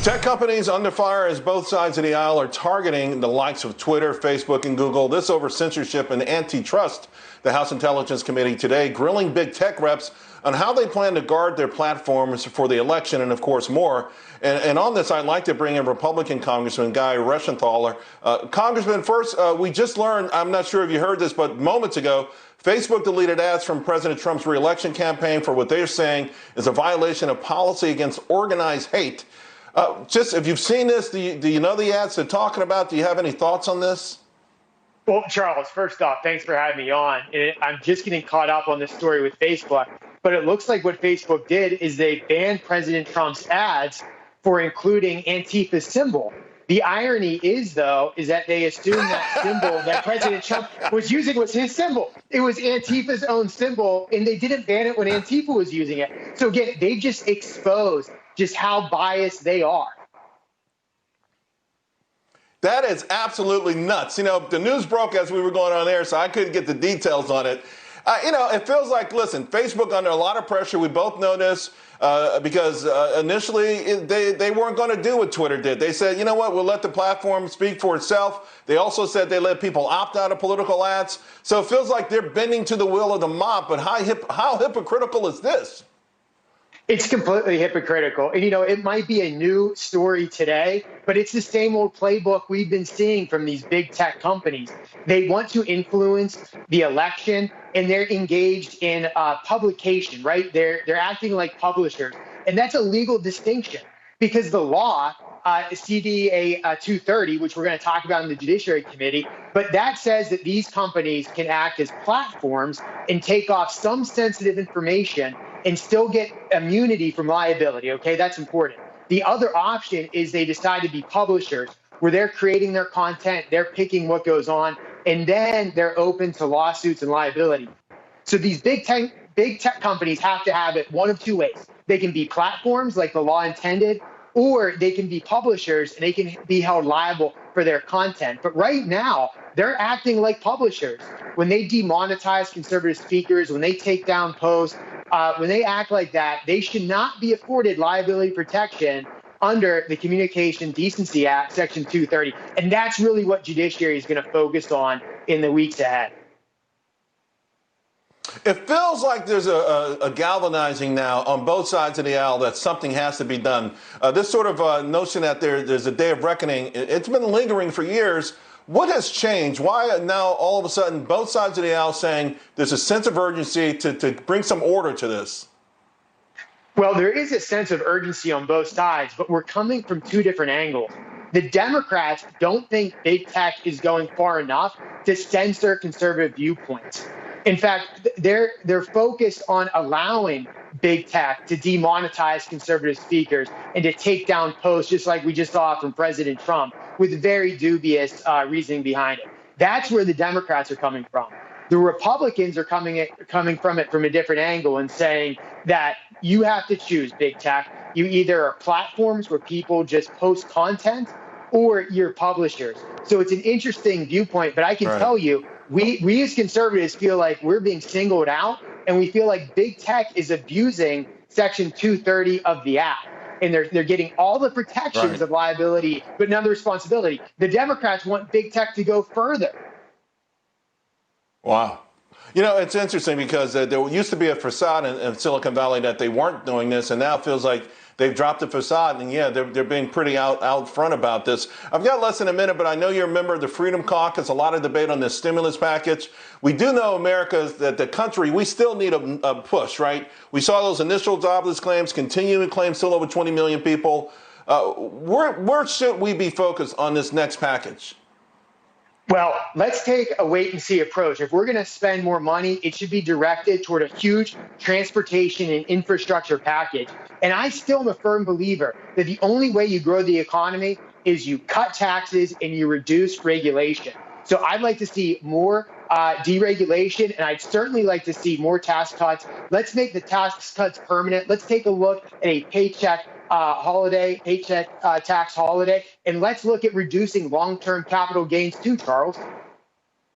Tech companies under fire as both sides of the aisle are targeting the likes of Twitter, Facebook, and Google. This over censorship and antitrust. The House Intelligence Committee today grilling big tech reps on how they plan to guard their platforms for the election and, of course, more. And on this, I'd like to bring in Republican Congressman Guy Reschenthaler. Congressman, first, we just learned, I'm not sure if you heard this, but moments ago, Facebook deleted ads from President Trump's reelection campaign for what they're saying is a violation of policy against organized hate. Just if you've seen this, do you know the ads they're talking about? Do you have any thoughts on this? Well, Charles, first off, thanks for having me on. I'm just getting caught up on this story with Facebook, but it looks like what Facebook did is they banned President Trump's ads for including Antifa's symbol. The irony is, though, is that they assumed that symbol that President Trump was using was his symbol. It was Antifa's own symbol, and they didn't ban it when Antifa was using it. So again, they just exposed just how biased they are. That is absolutely nuts. You know, the news broke as we were going on air, so I couldn't get the details on it. It feels like, listen, Facebook under a lot of pressure. We both know this because initially they weren't going to do what Twitter did. They said, you know what, we'll let the platform speak for itself. They also said they let people opt out of political ads. So it feels like they're bending to the will of the mob. But how hypocritical is this? It's completely hypocritical. And, it might be a new story today, but it's the same old playbook we've been seeing from these big tech companies. They want to influence the election, and they're engaged in publication, right? They're acting like publishers. And that's a legal distinction because the law, CDA 230, which we're going to talk about in the Judiciary Committee, but that says that these companies can act as platforms and take off some sensitive information and still get immunity from liability, okay? That's important. The other option is they decide to be publishers, where they're creating their content, they're picking what goes on, and then they're open to lawsuits and liability. So these big tech companies have to have it one of two ways. They can be platforms like the law intended, or they can be publishers and they can be held liable for their content. But right now, they're acting like publishers. When they demonetize conservative speakers, when they take down posts, when they act like that, they should not be afforded liability protection under the Communication Decency Act, Section 230. And that's really what Judiciary is going to focus on in the weeks ahead. It feels like there's a galvanizing now on both sides of the aisle that something has to be done. This sort of notion that there's a day of reckoning, it's been lingering for years. What has changed? Why now all of a sudden both sides of the aisle saying there's a sense of urgency to bring some order to this? Well, there is a sense of urgency on both sides, but we're coming from two different angles. The Democrats don't think big tech is going far enough to censor conservative viewpoints. In fact, they're focused on allowing big tech to demonetize conservative speakers and to take down posts, just like we just saw from President Trump, with very dubious reasoning behind it. That's where the Democrats are coming from. The Republicans are coming from it from a different angle and saying that you have to choose big tech. You either are platforms where people just post content, or you're publishers. So it's an interesting viewpoint, but I can tell you, we as conservatives feel like we're being singled out, and we feel like big tech is abusing Section 230 of the Act. And they're getting all the protections of liability, but none of the responsibility. The Democrats want big tech to go further. Wow. It's interesting because there used to be a facade in Silicon Valley that they weren't doing this, and now it feels like they've dropped the facade, and they're being pretty out front about this. I've got less than a minute, but I know you're a member of the Freedom Caucus. A lot of debate on this stimulus package. We do know that the country, we still need a push, right? We saw those initial jobless claims, continuing claims, still over 20 million people. Where should we be focused on this next package? Well, let's take a wait and see approach. If we're going to spend more money, it should be directed toward a huge transportation and infrastructure package. And I still am a firm believer that the only way you grow the economy is you cut taxes and you reduce regulation. So I'd like to see more deregulation, and I'd certainly like to see more tax cuts. Let's make the tax cuts permanent. Let's take a look at a paycheck tax holiday, and let's look at reducing long-term capital gains too, Charles.